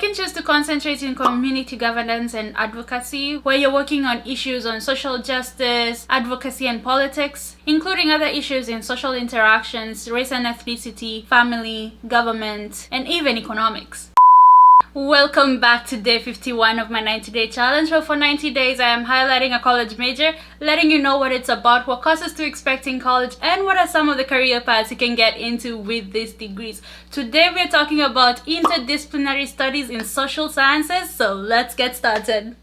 can choose to concentrate in community governance and advocacy, where you're working on issues on social justice, advocacy and politics, including other issues in social interactions, race and ethnicity, family, government, and even economics. Welcome back to day 51 of my 90-day challenge, where for 90 days I am highlighting a college major, letting you know what it's about, what courses to expect in college, and what are some of the career paths you can get into with these degrees. Today we're talking about interdisciplinary studies in social sciences, so let's get started.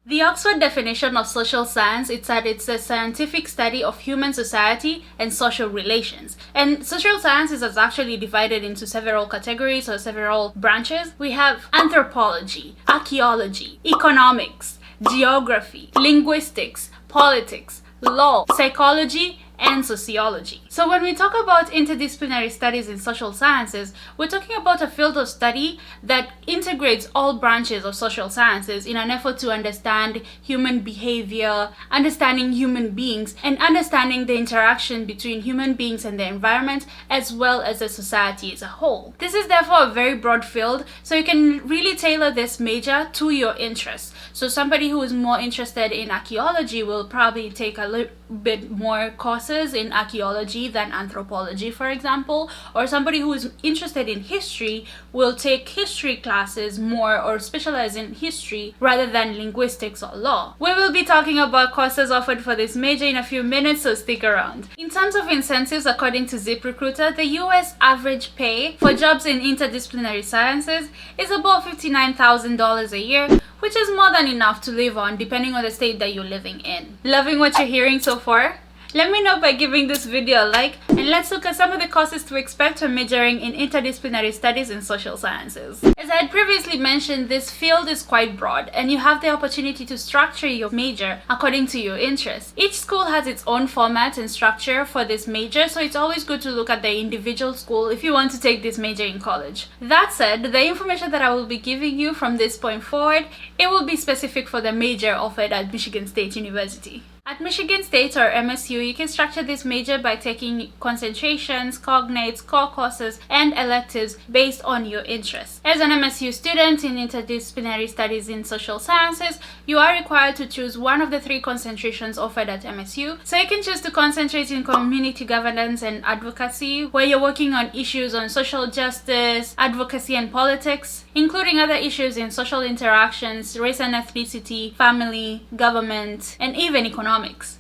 The Oxford definition of social science is that it's a scientific study of human society and social relations. And social sciences is actually divided into several categories or several branches. We have anthropology, archaeology, economics, geography, linguistics, politics, law, psychology, and sociology. So when we talk about interdisciplinary studies in social sciences, we're talking about a field of study that integrates all branches of social sciences in an effort to understand human behavior, understanding human beings, and understanding the interaction between human beings and the environment, as well as the society as a whole. This is therefore a very broad field, so you can really tailor this major to your interests. So somebody who is more interested in archaeology will probably take a little bit more courses in archaeology than anthropology, for example, or somebody who is interested in history will take history classes more or specialize in history rather than linguistics or law. We will be talking about courses offered for this major in a few minutes, so stick around. In terms of incentives, according to ZipRecruiter, the US average pay for jobs in interdisciplinary sciences is about $59,000 a year, which is more than enough to live on depending on the state that you're living in. Loving what you're hearing so far? Let me know by giving this video a like, and let's look at some of the courses to expect when majoring in interdisciplinary studies in social sciences. As I had previously mentioned, this field is quite broad, and you have the opportunity to structure your major according to your interests. Each school has its own format and structure for this major, so it's always good to look at the individual school if you want to take this major in college. That said, the information that I will be giving you from this point forward, it will be specific for the major offered at Michigan State University. At Michigan State or MSU, you can structure this major by taking concentrations, cognates, core courses, and electives based on your interests. As an MSU student in interdisciplinary studies in social sciences, you are required to choose one of the 3 concentrations offered at MSU. So you can choose to concentrate in community governance and advocacy, where you're working on issues on social justice, advocacy and politics, including other issues in social interactions, race and ethnicity, family, government, and even economics.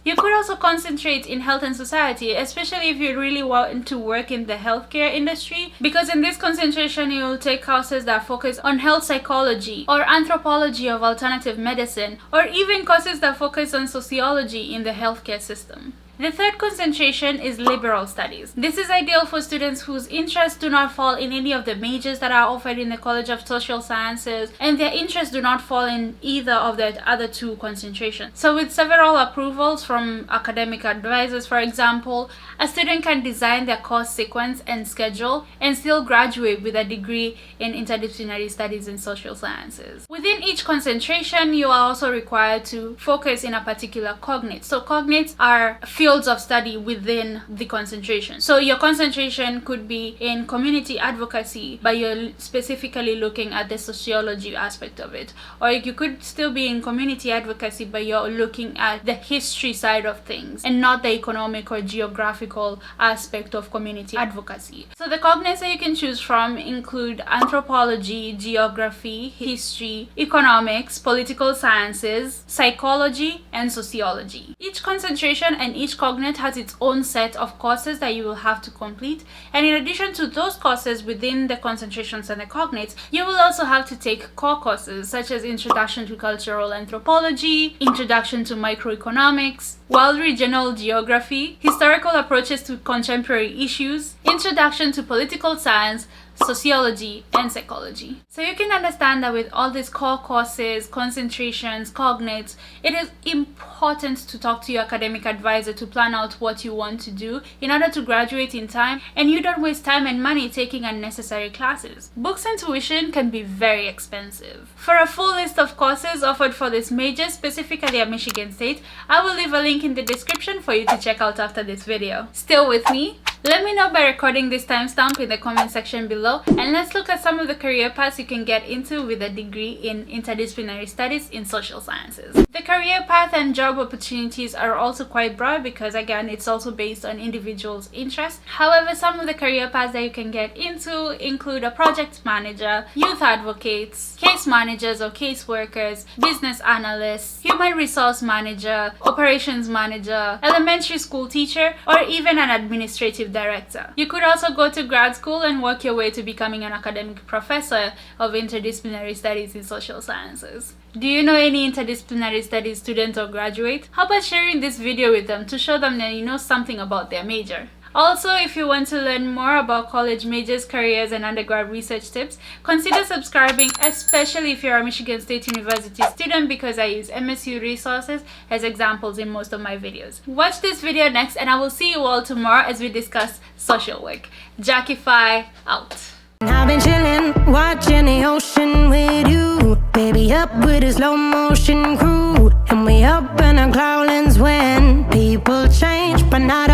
You could also concentrate in health and society, especially if you really want to work in the healthcare industry, because in this concentration you will take courses that focus on health psychology or anthropology of alternative medicine, or even courses that focus on sociology in the healthcare system. The third concentration is liberal studies. This is ideal for students whose interests do not fall in any of the majors that are offered in the College of Social Sciences, and their interests do not fall in either of the other 2 concentrations. So with several approvals from academic advisors, for example, a student can design their course sequence and schedule and still graduate with a degree in interdisciplinary studies in social sciences. Within each concentration, you are also required to focus in a particular cognate. So cognates are fields of study within the concentration. So your concentration could be in community advocacy, but you're specifically looking at the sociology aspect of it. Or you could still be in community advocacy, but you're looking at the history side of things and not the economic or geographical aspect of community advocacy. So the cognates that you can choose from include anthropology, geography, history, economics, political sciences, psychology, and sociology. Each concentration and each cognate has its own set of courses that you will have to complete, and in addition to those courses within the concentrations and the cognates, you will also have to take core courses such as Introduction to Cultural Anthropology, Introduction to Microeconomics, World Regional Geography, Historical Approaches to Contemporary Issues, Introduction to Political Science, sociology, and psychology. So you can understand that with all these core courses, concentrations, cognates, it is important to talk to your academic advisor to plan out what you want to do in order to graduate in time, and you don't waste time and money taking unnecessary classes. Books and tuition can be very expensive. For a full list of courses offered for this major, specifically at Michigan State, I will leave a link in the description for you to check out after this video. Still with me? Let me know by recording this timestamp in the comment section below, and let's look at some of the career paths you can get into with a degree in interdisciplinary studies in social sciences. The career path and job opportunities are also quite broad because again it's also based on individuals' interests. However, some of the career paths that you can get into include a project manager, youth advocates, case managers or case workers, business analysts, human resource manager, operations manager, elementary school teacher, or even an administrative director. You could also go to grad school and work your way to becoming an academic professor of interdisciplinary studies in social sciences. Do you know any interdisciplinary studies student or graduate? How about sharing this video with them to show them that you know something about their major? Also, if you want to learn more about college majors, careers, and undergrad research tips, consider subscribing, especially if you're a Michigan State University student, because I use MSU resources as examples in most of my videos. Watch this video next, and I will see you all tomorrow as we discuss social work. Jacqify out. I've been chilling, watching the ocean with you, baby, up with a slow motion crew, and we up in our clouds when people change, but not